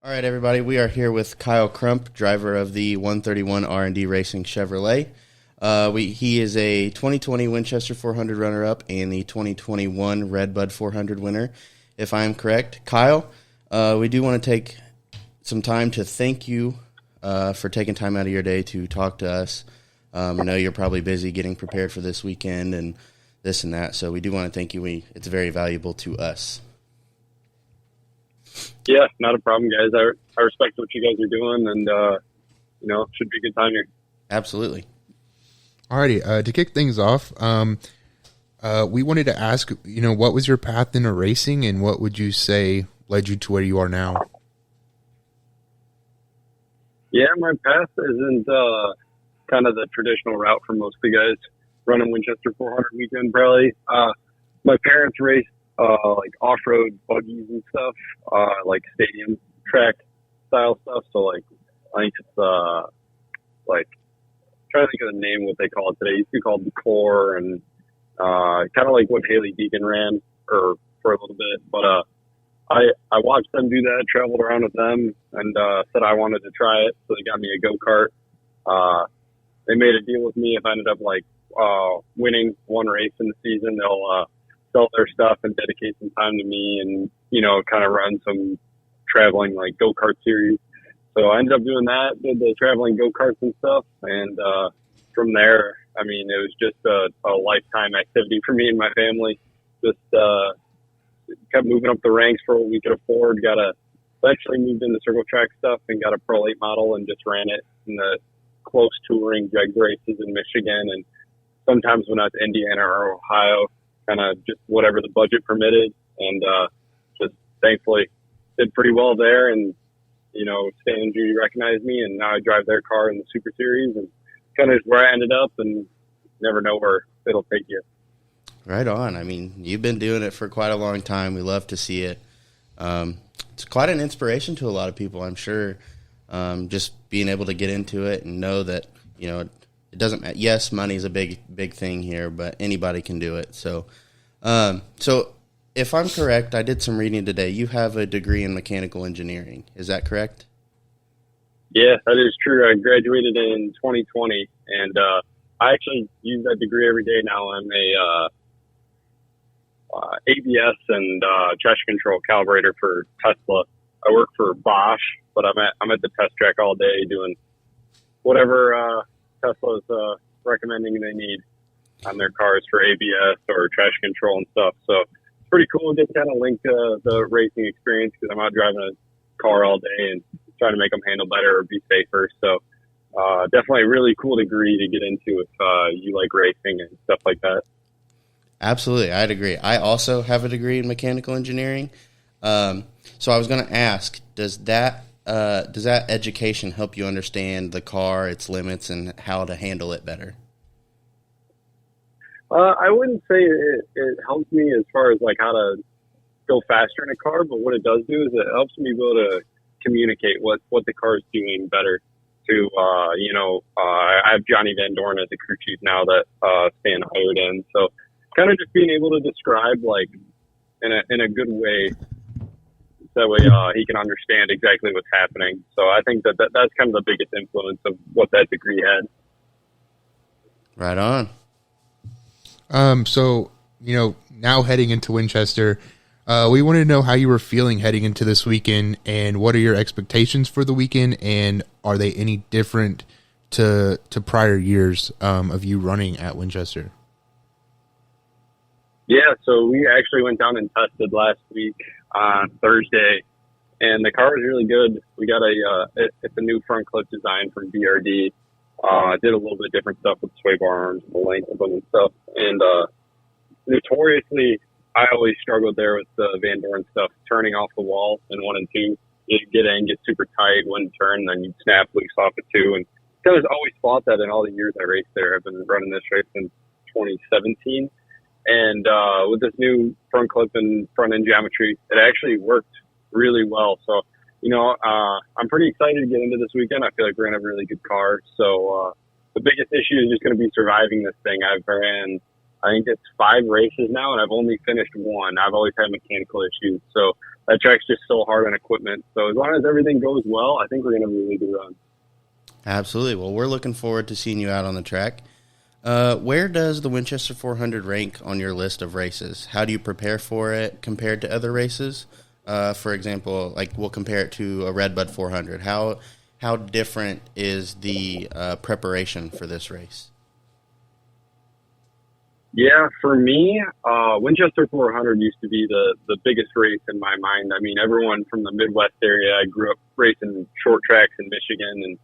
All right, everybody. We are here with Kyle Crump, driver of the 131 R&D Racing Chevrolet. He is a 2020 Winchester 400 runner-up and the 2021 Redbud 400 winner, if I'm correct. Kyle, we do want to take some time to thank you for taking time out of your day to talk to us. I know you're probably busy getting prepared for this weekend and this and that, so we do want to thank you. It's very valuable to us. Yeah, not a problem, guys. I respect what you guys are doing, and should be a good time here. Absolutely. Alrighty, to kick things off, we wanted to ask, what was your path into racing, and what would you say led you to where you are now? Yeah, my path isn't kind of the traditional route for most of the guys running Winchester 400 weekend, probably. My parents raced like off-road buggies and stuff, like stadium track style stuff. So like, I think it's like, trying to think of the name, what they call it today. It used to be called the Core, and kind of like what Haley Deegan ran for a little bit. But I watched them do that, traveled around with them, and said I wanted to try it. So they got me a go-kart. They made a deal with me if I ended up like winning one race in the season, they'll sell their stuff and dedicate some time to me, and kind of run some traveling like go-kart series. So I ended up doing that, did the traveling go-karts and stuff, and from there, I mean, it was just a lifetime activity for me and my family. Just kept moving up the ranks for what we could afford. Eventually moved into circle track stuff and got a Pro 8 model and just ran it in the close touring jegs races in Michigan, and sometimes when I was in Indiana or Ohio, kind of just whatever the budget permitted, and just thankfully did pretty well there. And Stan and Judy recognized me, and now I drive their car in the Super Series, and kind of is where I ended up, and never know where it'll take you. Right on. I mean, you've been doing it for quite a long time. We love to see it. It's quite an inspiration to a lot of people, I'm sure. Just being able to get into it and know that, it doesn't matter. Yes, money is a big thing here, but anybody can do it. So if I'm correct, I did some reading today. You have a degree in mechanical engineering. Is that correct? Yeah, that is true. I graduated in 2020, and I actually use that degree every day now. I'm a ABS and traction control calibrator for Tesla. I work for Bosch, but I'm at the test track all day doing whatever Tesla's recommending they need on their cars for ABS or traction control and stuff. So it's pretty cool to kind of link the racing experience, because I'm out driving a car all day and trying to make them handle better or be safer. So definitely a really cool degree to get into if you like racing and stuff like that. Absolutely, I'd agree. I also have a degree in mechanical engineering. So I was going to ask, does that education help you understand the car, its limits, and how to handle it better? I wouldn't say it helps me as far as like how to go faster in a car, but what it does do is it helps me be able to communicate what the car is doing better. I have Johnny Van Dorn as a crew chief now that Stan hired in, so kind of just being able to describe like in a good way. That way he can understand exactly what's happening. So I think that's kind of the biggest influence of what that degree had. Right on. So, now heading into Winchester, we wanted to know how you were feeling heading into this weekend, and what are your expectations for the weekend, and are they any different to prior years of you running at Winchester? Yeah, so we actually went down and tested last week on Thursday, and the car was really good. We got it's a new front clip design from BRD. Did a little bit different stuff with the sway bar arms and the length of them and stuff. And notoriously, I always struggled there with the Van Dorn stuff, turning off the wall in 1 and 2. You'd get in, get super tight, wouldn't turn, then you'd snap loose off at 2. And I was always fought that in all the years I raced there. I've been running this race since 2017. And with this new front clip and front end geometry, it actually worked really well. So, I'm pretty excited to get into this weekend. I feel like we're going to have a really good car. So the biggest issue is just going to be surviving this thing. I've ran, I think it's 5 races now, and I've only finished 1. I've always had mechanical issues. So that track's just so hard on equipment. So as long as everything goes well, I think we're going to have a really good run. Absolutely. Well, we're looking forward to seeing you out on the track. Where does the Winchester 400 rank on your list of races? How do you prepare for it compared to other races? For example, like we'll compare it to a Redbud 400. How different is the preparation for this race? Yeah, for me, Winchester 400 used to be the biggest race in my mind. I mean, everyone from the Midwest area, I grew up racing short tracks in Michigan, and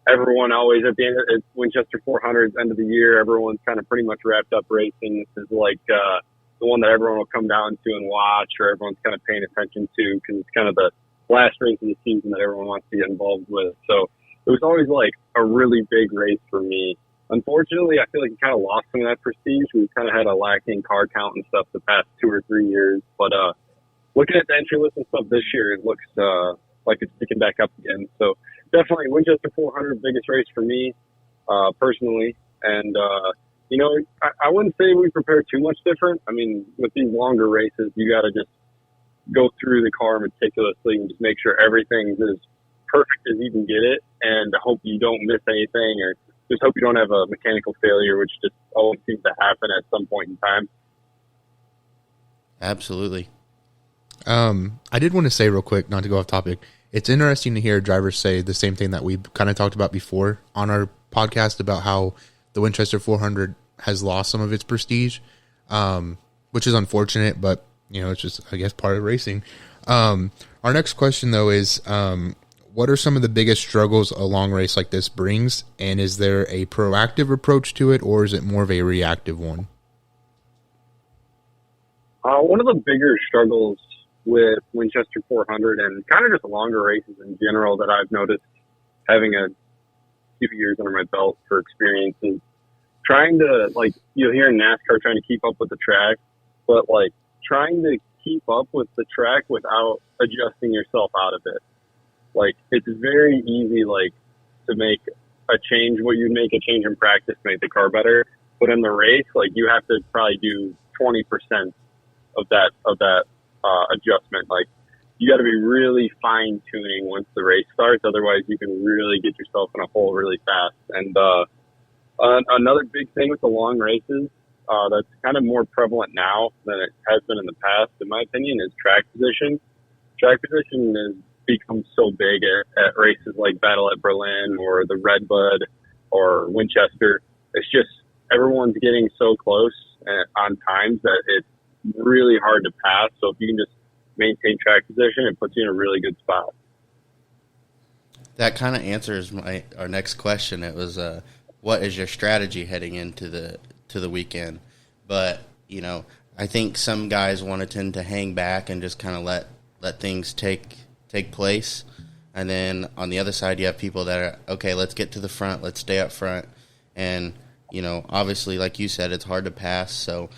everyone always at the end of Winchester 400's end of the year, everyone's kind of pretty much wrapped up racing. This is like the one that everyone will come down to and watch, or everyone's kind of paying attention to, because it's kind of the last race of the season that everyone wants to get involved with. So it was always like a really big race for me. Unfortunately, I feel like it kind of lost some of that prestige. We've kind of had a lacking car count and stuff the past 2 or 3 years. But looking at the entry list and stuff this year, it looks like it's picking back up again. So definitely Winchester 400, biggest race for me personally. And, you know, I wouldn't say we prepare too much different. I mean, with these longer races, you got to just go through the car meticulously and just make sure everything's as perfect as you can get it, and hope you don't miss anything, or just hope you don't have a mechanical failure, which just always seems to happen at some point in time. Absolutely. I did want to say real quick, not to go off topic, it's interesting to hear drivers say the same thing that we kind of talked about before on our podcast about how the Winchester 400 has lost some of its prestige, which is unfortunate, but you know, it's just, I guess, part of racing. Our next question though is, what are some of the biggest struggles a long race like this brings? And is there a proactive approach to it, or is it more of a reactive one? One of the bigger struggles with Winchester 400 and kind of just longer races in general that I've noticed, having a few years under my belt for experience, is trying to, like, you'll hear in NASCAR trying to keep up with the track, but like trying to keep up with the track without adjusting yourself out of it. Like, it's very easy, like, to make a change, what you'd make a change in practice to make the car better. But in the race, like, you have to probably do 20% of that adjustment. Like, you got to be really fine tuning once the race starts. Otherwise, you can really get yourself in a hole really fast. And another big thing with the long races that's kind of more prevalent now than it has been in the past, in my opinion, is track position. Track position has become so big at races like Battle at Berlin or the Redbud or Winchester. It's just everyone's getting so close on times that it's really hard to pass. So if you can just maintain track position, it puts you in a really good spot. That kind of answers our next question. It was, what is your strategy heading into the weekend? But, you know, I think some guys want to tend to hang back and just kind of let things take place. And then on the other side, you have people that are, okay, let's get to the front, let's stay up front. And, you know, obviously, like you said, it's hard to pass. So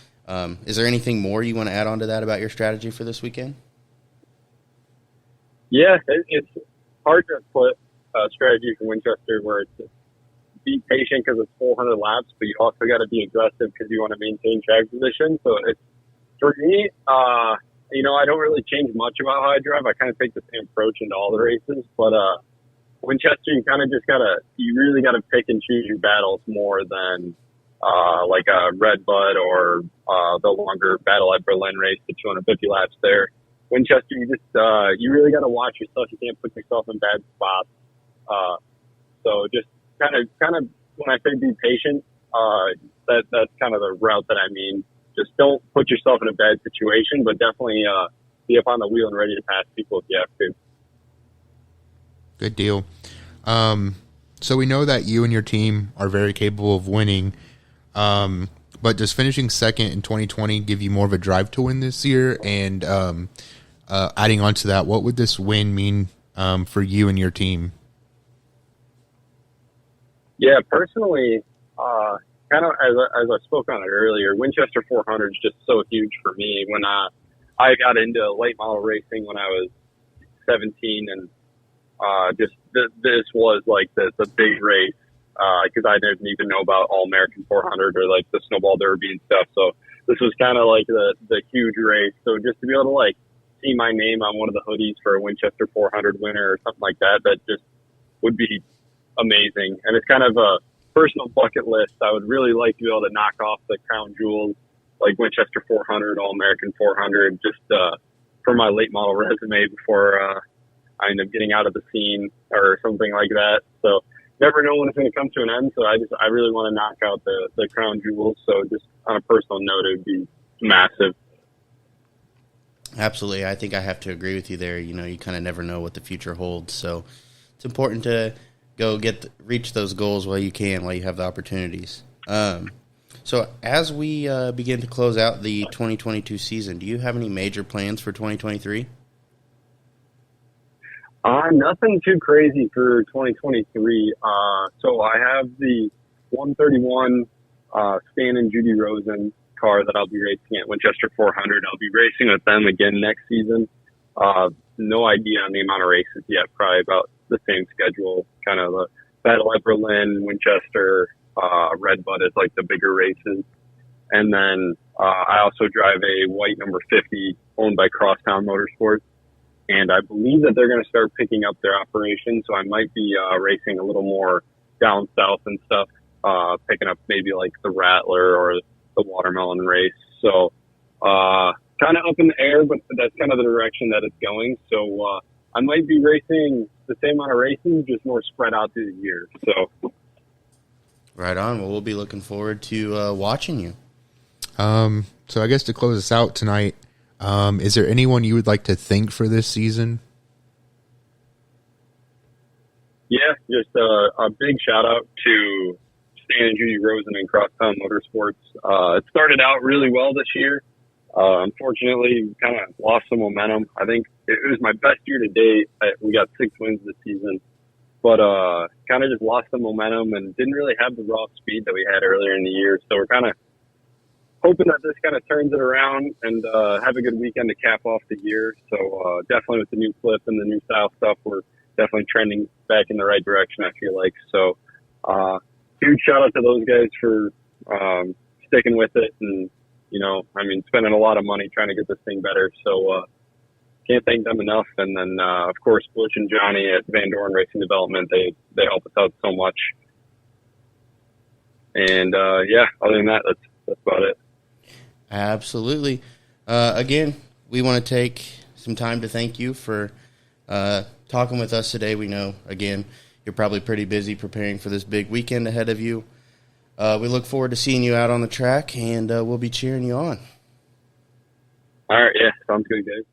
is there anything more you want to add on to that about your strategy for this weekend? Yeah, it's hard to put a strategy for Winchester where it's be patient because it's 400 laps, but you also got to be aggressive because you want to maintain track position. So it's, for me, you know, I don't really change much about how I drive. I kind of take the same approach into all the races, but Winchester, you kind of just you really gotta pick and choose your battles more than like a Redbud or the longer Battle at Berlin race, the 250 laps there. Winchester, you really gotta watch yourself. You can't put yourself in bad spots. So just kind of when I say be patient, that's kind of the route that I mean. Just don't put yourself in a bad situation, but definitely be up on the wheel and ready to pass people if you have to. Good deal. So we know that you and your team are very capable of winning, but does finishing second in 2020 give you more of a drive to win this year? And adding on to that, what would this win mean for you and your team? Yeah, personally, kind of as I spoke on it earlier, Winchester 400 is just so huge for me. When I got into late model racing when I was 17, and this was like the big race because I didn't even know about All American 400 or like the Snowball Derby and stuff. So this was kind of like the huge race. So just to be able to like see my name on one of the hoodies for a Winchester 400 winner or something like that, that just would be amazing. And it's kind of a personal bucket list. I would really like to be able to knock off the crown jewels like Winchester 400, All-American 400, just for my late model resume before I end up getting out of the scene or something like that. So never know when it's going to come to an end. So I really want to knock out the crown jewels. So just on a personal note, it would be massive. Absolutely. I think I have to agree with you there. You know, you kind of never know what the future holds. So it's important to go reach those goals while you can, while you have the opportunities. So as we begin to close out the 2022 season, do you have any major plans for 2023? Nothing too crazy for 2023. So I have the 131 Stan and Judy Rosen car that I'll be racing at Winchester 400. I'll be racing with them again next season. No idea on the amount of races yet. Probably about the same schedule. Kind of the Battle at Berlin, Winchester, Redbud is like the bigger races. And then I also drive a white number 50 owned by Crosstown Motorsports. And I believe that they're going to start picking up their operation. So I might be racing a little more down south and stuff, picking up maybe like the Rattler or the Watermelon race. So kind of up in the air, but that's kind of the direction that it's going. So I might be racing the same amount of races, just more spread out through the year. So right on. Well, we'll be looking forward to watching you. So I guess to close us out tonight, is there anyone you would like to thank for this season? Yeah, just a big shout out to Stan and Judy Rosen and Crosstown Motorsports. It started out really well this year. Unfortunately, kind of lost some momentum. I think it was my best year to date. We got 6 wins this season, but kind of just lost the momentum and didn't really have the raw speed that we had earlier in the year. So we're kind of hoping that this kind of turns it around and have a good weekend to cap off the year. So definitely with the new clip and the new style stuff, we're definitely trending back in the right direction, I feel like. So huge shout out to those guys for sticking with it and, you know, I mean, spending a lot of money trying to get this thing better. So can't thank them enough. And then, of course, Butch and Johnny at Van Dorn Racing Development, they help us out so much. And, yeah, other than that, that's about it. Absolutely. Again, we want to take some time to thank you for talking with us today. We know, again, you're probably pretty busy preparing for this big weekend ahead of you. We look forward to seeing you out on the track, and we'll be cheering you on. All right, yeah, sounds good, guys.